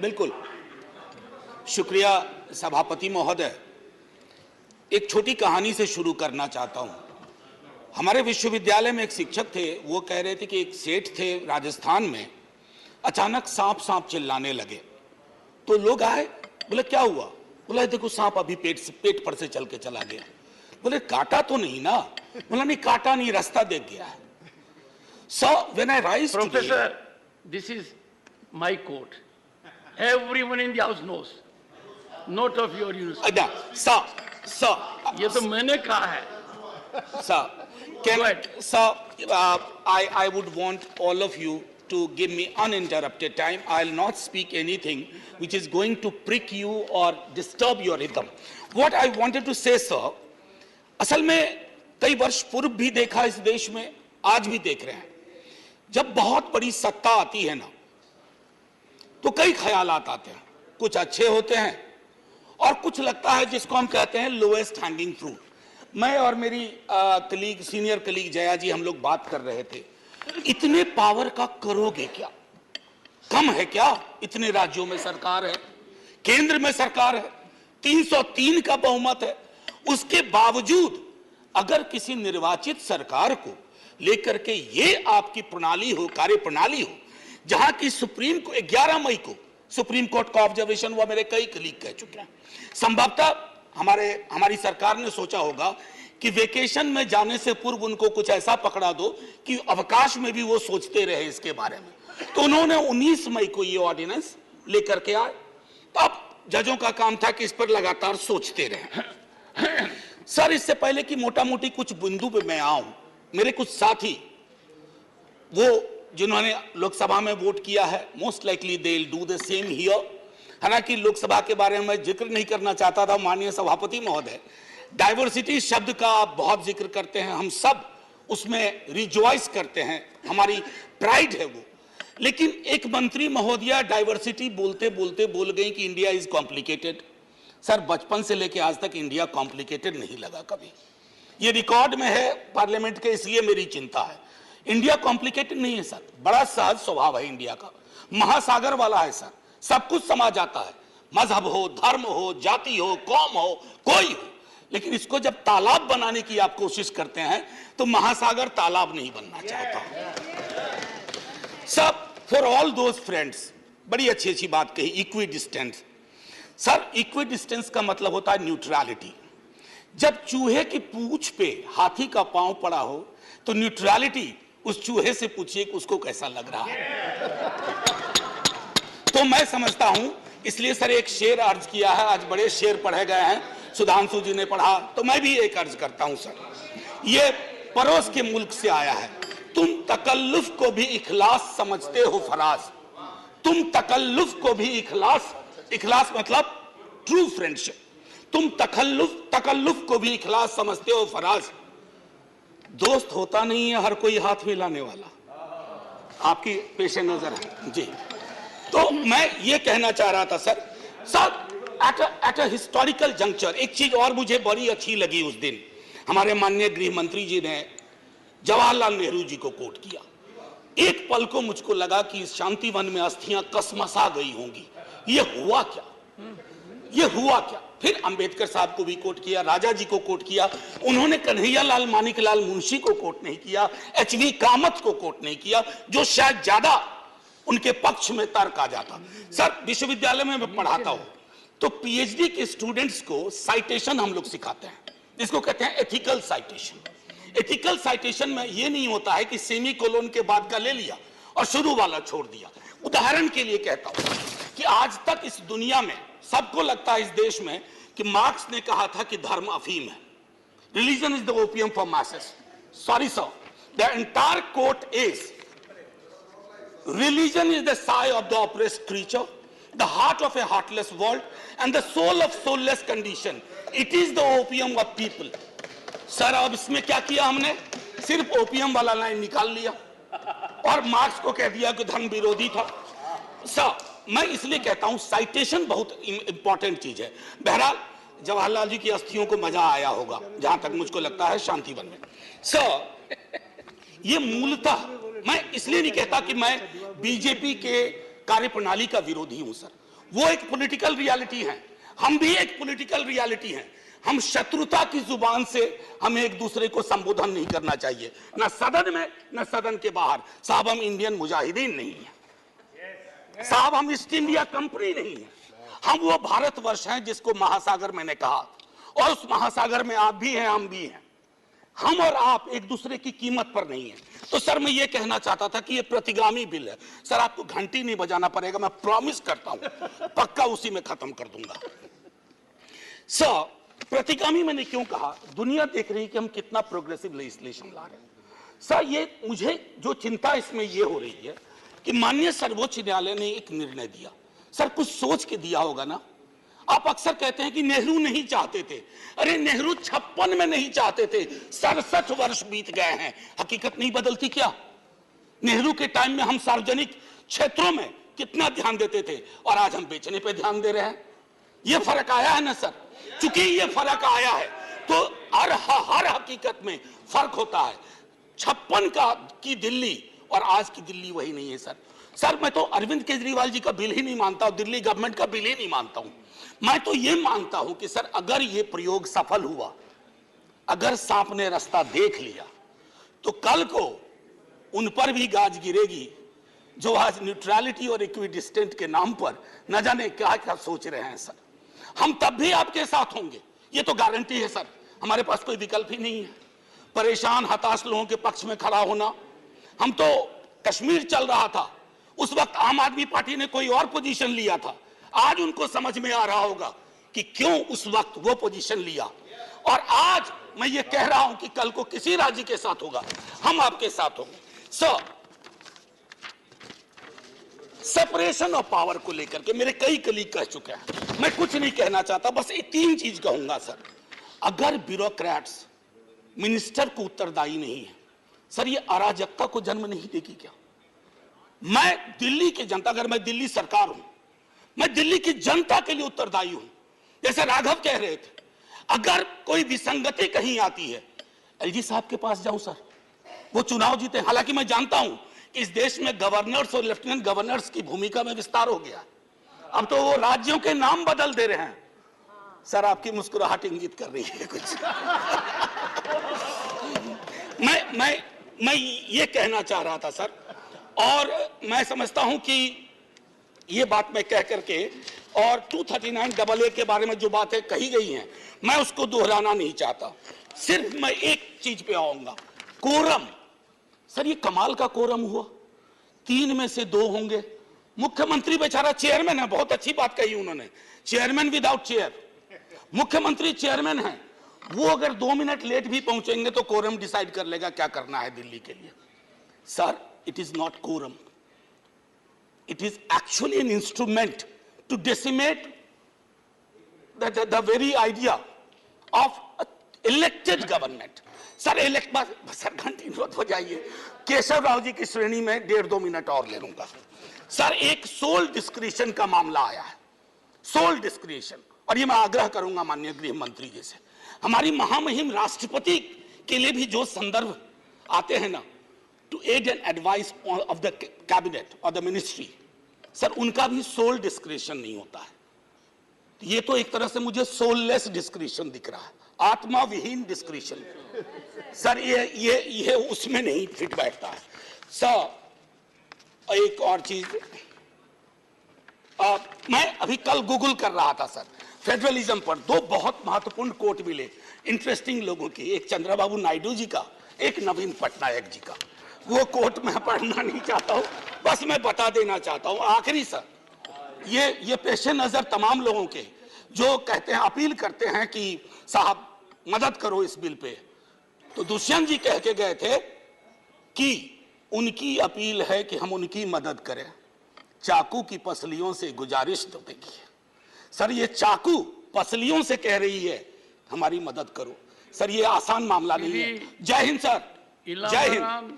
बिल्कुल, शुक्रिया सभापति महोदय। एक छोटी कहानी से शुरू करना चाहता हूं। हमारे विश्वविद्यालय में एक शिक्षक थे, वो कह रहे थे कि एक सेठ थे राजस्थान में, अचानक सांप सांप चिल्लाने लगे। तो लोग आए, बोले क्या हुआ? बोला देखो सांप अभी पेट पर से चल के चला गया। बोले काटा तो नहीं ना? बोला नहीं काटा नहीं, रास्ता देख गया है। So when I rise Professor, today, this is my quote. Everyone in the house knows. Note of your university. sir, ये तो मैंने कहा है. sir, Go ahead. sir, I would want all of you to give me uninterrupted time. I'll not speak anything which is going to prick you or disturb your rhythm. What I wanted to say, sir, असल में कई वर्ष पूर्व भी देखा इस देश में, आज भी देख रहे हैं। जब बहुत बड़ी सत्ता आती है ना, तो कई ख्यालात आते हैं। कुछ अच्छे होते हैं और कुछ लगता है जिसको हम कहते हैं लोएस्ट हैंगिंग फ्रूट। मैं और मेरी सीनियर कलीग जया जी, हम लोग बात कर रहे थे, इतने पावर का करोगे क्या? कम है क्या? इतने राज्यों में सरकार है, केंद्र में सरकार है, 303 का बहुमत है। उसके बावजूद अगर किसी निर्वाचित सरकार को लेकर के ये आपकी प्रणाली हो, कार्य प्रणाली हो, जहां की सुप्रीम को 11 मई को सुप्रीम कोर्ट का ऑब्जर्वेशन हुआ, मेरे कई कलीग कह चुके हैं। संभवतः हमारी सरकार ने सोचा होगा कि वेकेशन में जाने से पूर्व उनको कुछ ऐसा पकड़ा दो कि अवकाश में भी वो सोचते रहे इसके बारे में। तो उन्होंने 19 मई को ये ऑर्डिनेंस लेकर के आए। तो अब जजों का काम था कि इस पर लगातार सोचते रहे। सर, इससे पहले कि मोटा मोटी कुछ बिंदु पे मैं आऊं, मेरे कुछ साथी वो जिन्होंने लोकसभा में वोट किया है, most likely they will do the same here. हालांकि लोकसभा के बारे में जिक्र नहीं करना चाहता था, माननीय सभापति महोदय, डाइवर्सिटी शब्द का आप बहुत जिक्र करते हैं, हम सब उसमें रिजॉइस करते हैं, हमारी प्राइड है वो। लेकिन एक मंत्री महोदया डाइवर्सिटी बोलते बोलते बोल गई कि इंडिया इज कॉम्प्लिकेटेड। सर, बचपन से लेकर आज तक इंडिया कॉम्प्लिकेटेड नहीं लगा कभी। ये रिकॉर्ड में है पार्लियामेंट के, इसलिए मेरी चिंता है। इंडिया कॉम्प्लिकेटेड नहीं है सर, बड़ा सहज स्वभाव है इंडिया का, महासागर वाला है सर, सब कुछ समा जाता है, मजहब हो, धर्म हो, जाति हो, कौम हो, कोई हो। लेकिन इसको जब तालाब बनाने की आप कोशिश करते हैं तो महासागर तालाब नहीं बनना चाहता। सब फॉर ऑल दोज फ्रेंड्स, बड़ी अच्छी अच्छी बात कही, equi distance. Sir, equi distance का मतलब होता है न्यूट्रलिटी। जब चूहे की पूंछ पे हाथी का पांव पड़ा हो तो न्यूट्रलिटी, उस चूहे से पूछिए कि उसको कैसा लग रहा है। तो मैं समझता हूं, इसलिए सर एक शेर अर्ज किया है, आज बड़े शेर पढ़े गए हैं, सुधांशु जी ने पढ़ा, तो मैं भी एक अर्ज करता हूं सर। ये पड़ोस के मुल्क से आया है। तुम तकल्लुफ को भी इखलास समझते हो फराज, तुम तकल्लुफ को भी इखलास मतलब ट्रू फ्रेंडशिप, तुम तकल्लुफ को भी इखलास समझते हो फराज। दोस्त होता नहीं है हर कोई हाथ मिलाने वाला, आपकी पेशे नजर है जी। तो मैं ये कहना चाह रहा था sir at a historical juncture, एक चीज और मुझे बड़ी अच्छी लगी उस दिन, हमारे माननीय गृह मंत्री जी ने जवाहरलाल नेहरू जी को कोट किया। एक पल को मुझको लगा कि इस शांतिवन में अस्थियां कसमसा गई होंगी। ये हुआ क्या? ये हुआ क्या? फिर अंबेडकर साहब को भी कोट किया, राजा जी को कोट किया, उन्होंने कन्हैयालाल मानिकलाल मुंशी को कोट नहीं किया, एचवी कामत को कोट नहीं किया, जो शायद ज्यादा उनके पक्ष में तर्क आ जाता। सर, विश्वविद्यालय में मैं पढ़ाता हूं तो पीएचडी के स्टूडेंट्स को साइटेशन हम लोग सिखाते हैं, जिसको कहते हैं एथिकल साइटेशन। एथिकल साइटेशन में यह नहीं होता है कि सेमी कोलोन के बाद का ले लिया और शुरू वाला छोड़ दिया। उदाहरण के लिए कहता हूं कि आज तक इस दुनिया में सबको लगता है इस देश में कि मार्क्स ने कहा था कि धर्म अफीम है, religion is the opium for masses. Sorry sir, the entire quote is religion is the sigh of the oppressed creature, the heart of a heartless world, and the soul of soulless condition. It is the opium of people. Sir, अब इसमें क्या किया हमने? सिर्फ opium वाला line निकाल लिया और मार्क्स को कह दिया कि धर्म विरोधी था। सर, मैं इसलिए कहता हूं साइटेशन बहुत इंपॉर्टेंट चीज है। बहरहाल जवाहरलाल जी की अस्थियों को मजा आया होगा, जहां तक मुझको लगता है शांतिवन में। सर, ये मूलतः मैं इसलिए नहीं कहता कि मैं बीजेपी के कार्यप्रणाली का विरोधी हूं सर, वो एक पॉलिटिकल रियलिटी है, हम भी एक पॉलिटिकल रियलिटी हैं। हम शत्रुता की जुबान से हमें एक दूसरे को संबोधन नहीं करना चाहिए, न सदन में न सदन के बाहर। साहब हम इंडियन मुजाहिदीन नहीं है साहब, हम ईस्ट इंडिया कंपनी नहीं है, हम वो भारतवर्ष हैं जिसको महासागर मैंने कहा, और उस महासागर में आप भी हैं हम भी हैं। हम और आप एक दूसरे की कीमत पर नहीं है। तो सर मैं ये कहना चाहता था कि ये प्रतिगामी बिल है सर, आपको घंटी नहीं बजाना पड़ेगा, मैं प्रॉमिस करता हूं, पक्का उसी में खत्म कर दूंगा। सर प्रतिगामी मैंने क्यों कहा, दुनिया देख रही है कि हम कितना प्रोग्रेसिव लेजिस्लेशन ला रहे हैं। सर ये मुझे जो चिंता इसमें ये हो रही है कि माननीय सर्वोच्च न्यायालय ने एक निर्णय दिया, सर कुछ सोच के दिया होगा ना। आप अक्सर कहते हैं कि नेहरू नहीं चाहते थे, अरे नेहरू 56 में नहीं चाहते थे, 67 वर्ष बीत गए हैं, हकीकत नहीं बदलती क्या। नेहरू के टाइम में हम सार्वजनिक क्षेत्रों में कितना ध्यान देते थे और आज हम बेचने पे ध्यान दे रहे हैं। ये फर्क आया है ना सर, चूंकि ये फर्क आया है तो हर हकीकत में फर्क होता है। 56 की दिल्ली और आज की दिल्ली वही नहीं है सर। सर मैं तो अरविंद केजरीवाल जी का बिल ही नहीं मानता हूं, दिल्ली गवर्नमेंट का बिल ही नहीं मानता हूं। मैं तो ये मानता हूं कि सर अगर ये प्रयोग सफल हुआ, अगर सांप ने रास्ता देख लिया, तो कल को उन पर भी गाज गिरेगी जो आज न्यूट्रलिटी और इक्विडिस्टेंट के नाम पर न जाने क्या क्या सोच रहे हैं। सर हम तब भी आपके साथ होंगे, ये तो गारंटी है सर, हमारे पास कोई विकल्प ही नहीं है। परेशान हताश लोगों के पक्ष में खड़ा होना। हम तो कश्मीर चल रहा था, उस वक्त आम आदमी पार्टी ने कोई और पोजीशन लिया था, आज उनको समझ में आ रहा होगा कि क्यों उस वक्त वो पोजीशन लिया। और आज मैं ये कह रहा हूं कि कल को किसी राज्य के साथ होगा, हम आपके साथ होंगे। सर सेपरेशन ऑफ पावर को लेकर के मेरे कई कलीग कह चुके हैं, मैं कुछ नहीं कहना चाहता, बस ये 3 चीज कहूंगा सर। अगर ब्यूरोक्रेट्स मिनिस्टर को उत्तरदायी नहीं है सर, ये अराजकता को जन्म नहीं देगी क्या। मैं दिल्ली की जनता, अगर मैं दिल्ली सरकार हूं, मैं दिल्ली की जनता के लिए उत्तरदायी हूं। जैसे राघव कह रहे थे, अगर कोई विसंगति कहीं आती है एलजी साहब के पास जाऊं सर, वो चुनाव जीते। हालांकि मैं जानता हूं कि इस देश में गवर्नर्स और लेफ्टिनेंट गवर्नर्स की भूमिका में विस्तार हो गया, अब तो वो राज्यों के नाम बदल दे रहे हैं। सर आपकी मुस्कुराहट इंगित कर रही है कुछ। मैं ये कहना चाह रहा था सर, और मैं समझता हूं कि ये बात मैं कह करके, और 239AA के बारे में जो बातें कही गई हैं मैं उसको दोहराना नहीं चाहता, सिर्फ मैं एक चीज पे आऊंगा, कोरम। सर ये कमाल का कोरम हुआ, 3 में से 2 होंगे। मुख्यमंत्री बेचारा चेयरमैन है, बहुत अच्छी बात कही उन्होंने, चेयरमैन विदाउट चेयर। मुख्यमंत्री चेयरमैन है, वो अगर 2 मिनट लेट भी पहुंचेंगे तो कोरम डिसाइड कर लेगा क्या करना है दिल्ली के लिए। Sir it is not quorum, it is actually an instrument to decimate the very idea of elected government. Sir sir घंटी मत हो जाइए, केशव राव जी की श्रेणी में 1.5-2 मिनट और ले लूंगा। सर एक सोल डिस्क्रिशन का मामला आया है, सोल डिस्क्रिशन, और ये मैं आग्रह करूंगा माननीय गृह मंत्री जी से, हमारी महामहिम राष्ट्रपति के लिए भी जो संदर्भ आते हैं ना, to aid and advice of the cabinet or the ministry, sir उनका भी सोल डिस्क्रिशन नहीं होता है। ये तो एक तरह से मुझे सोललेस डिस्क्रिशन दिख रहा है, आत्मा विहीन डिस्क्रिशन। सर ये उसमें नहीं फिट बैठता है। सर एक और चीज, मैं अभी कल गूगल कर रहा था सर फेडरलिज्म पर, 2 बहुत महत्वपूर्ण कोट मिले इंटरेस्टिंग लोगों की, एक चंद्रबाबू नायडू जी का, एक नवीन पटनायक जी का। वो कोट मैं पढ़ना नहीं चाहता हूं, बस मैं बता देना चाहता हूं। आखिरी सर, ये पेशे नजर तमाम लोगों के जो कहते हैं, अपील करते हैं कि साहब मदद करो इस बिल पे, तो दुष्यंत जी कह के गए थे कि उनकी अपील है कि हम उनकी मदद करें, चाकू की पसलियों से गुजारिश तो देखिए। सर ये चाकू पसलियों से कह रही है हमारी मदद करो, सर ये आसान मामला नहीं है। जय हिंद सर, जय हिंद।